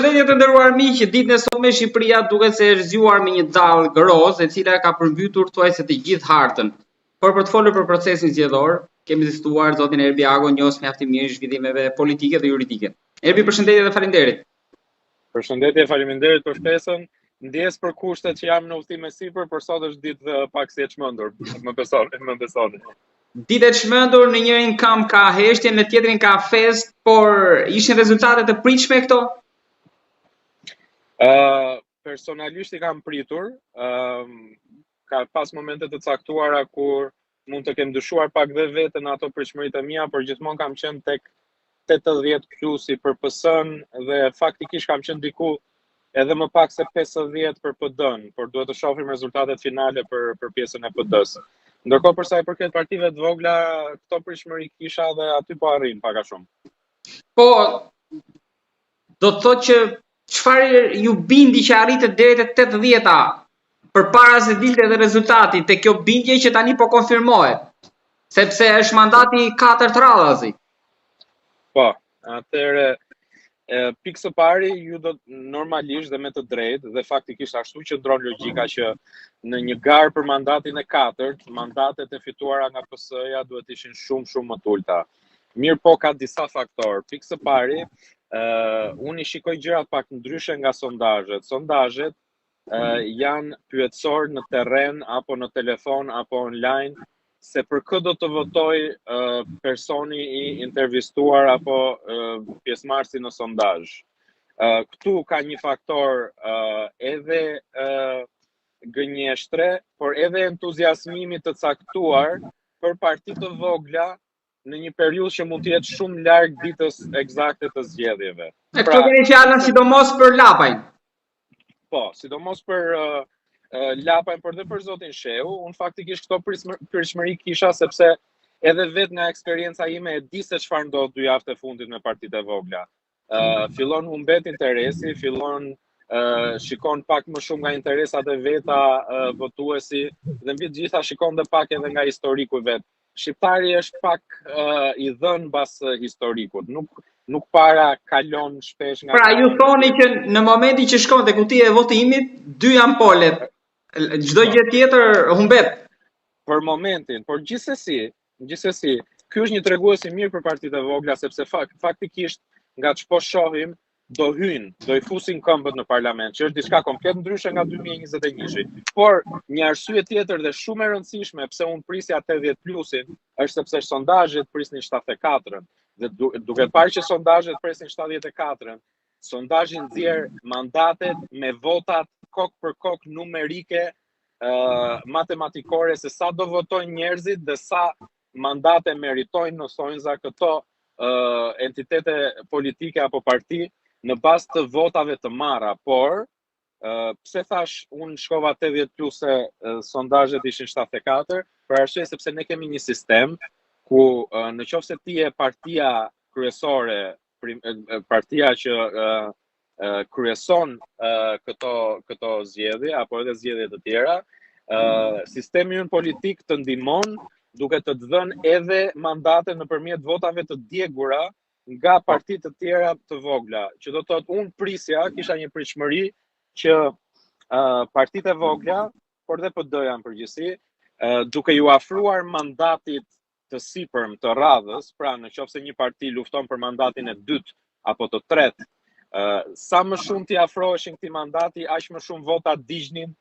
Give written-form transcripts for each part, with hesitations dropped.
Përshëndetje të nderuar miq, ditën e sotme Shqipëria duket se është zgjuar me një dallë gëroz, e cila ka përmbytur thuajse të gjithë hartën. Por për të folur për procesin zgjedhor, kemi vizituar zotin Erbi Ago, njohës mjaftimisht zhvillimeve politike dhe juridike. Erbi, përshëndetje dhe faleminderit. Përshëndetje, faleminderit për ftesën. Ndjes për kushtet që jam në udhtim me sipër, por sot është ditë pak si e çmendur. Më besoni. Ditë e çmendur, në njërin kam ka heshtje, në tjetrin ka fest, por ishin rezultate të pritshme këto? Personalisht i kam pritur, ka pas momente të caktuara kur mund të kem dyshuar pak dhe vetën ato pritshmëritë e mia, por gjithmonë kam qenë tek 80 plusi për PS-n dhe faktikisht kam qenë diku edhe më pak se 50 për PD-n, por duhet të shohim rezultatet finale për pjesën e PD-s. Ndërkohë për sa i përket partive të vogla, këto pritshmëri kisha dhe aty po arrin pak a shumë. Po, do të thotë që çfarë ju bindi që arritët deri te 80-a përpara se dilte edhe rezultati, te kjo bindje që tani po konfirmohet, sepse është mandati 4 radhazi. Po, atëherë pikë së pari ju do normalisht dhe me të drejtë dhe faktikisht ashtu që ndron logjika që në një garë për mandatin e 4, mandatet e fituara nga PS-ja duhet ishin shumë më të ulta. Mirë po ka disa faktorë. Pikë së pari, unë i shikoj gjërat pak ndryshe nga sondazhet. Sondazhet janë pyetësor në terren apo në telefon apo online se për kë do të votoj personi i intervistuar apo pjesëmarrësi në sondazh. Këtu ka një faktor edhe gënjeshtre, por edhe entuziasmimi të caktuar për parti të vogla në një periudhë që mund të jetë shumë larg ditës eksakte të zgjedhjeve. Këtu keni fjalën sidomos për Lapajn. Po, sidomos për Lapajn, por dhe për zotin Shehu, unë faktikisht këto pritshmëri kisha sepse edhe vetë nga eksperienca ime e di se çfarë ndodh 2 javët e fundit me partitë e vogla. Fillon humbet interesi, fillon shikon pak më shumë nga interesat e veta votuesi dhe mbi të gjitha shikon dhe pak edhe nga historiku i vet. Shqiptari është pak i dhënë mbas historikut, nuk para kalon shpesh nga. Pra ju thoni që në momentin që shkon te kutia e votimit, 2 ampolet, çdo gjë tjetër humbet. Për momentin, por gjithsesi, ky është një tregues i mirë për partitë e vogla sepse faktikisht nga ç'po shohim do i fusin këmbët në parlament, që është diçka komplet ndryshe nga 2021-shi. Por një arsye tjetër dhe shumë e rëndësishme pse unë prisja 80 plusin është sepse sondazhet prisnin 74-ën. Dhe duke parë që sondazhet presin 74-ën, sondazhi nxjerr mandatet me votat kok për kok numerike, matematikore se sa do votojnë njerëzit dhe sa mandate meritojnë në thonjza këto entitete politike apo parti në bazë të votave të marra. Por pse thash unë shkova 80 plus se sondazhet ishin 74, për arsye sepse ne kemi një sistem ku në qoftë se ti je partia kryesore, partia që kryeson këto zgjedhje apo edhe zgjedhje të tjera, sistemi ynë politik të ndihmon duke të dhënë edhe mandate nëpërmjet votave të djegura nga partitë të tjera të vogla. Që do të thotë unë prisja, kisha një pritshmëri që partitë e vogla, por dhe PD-ja në përgjithësi, duke ju afruar mandatit të sipërm të radhës, pra në qoftë se një parti lufton për mandatin e 2 apo të 3, sa më shumë t'i afroheshin këtij mandati, aq më shumë vota digjnin,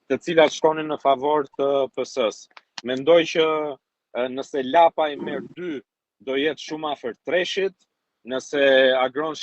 të cilat shkonin në favor të PS-s. Mendoj që nëse Lapaj merr 2, do jetë shumë afër 3-shit, nëse Agron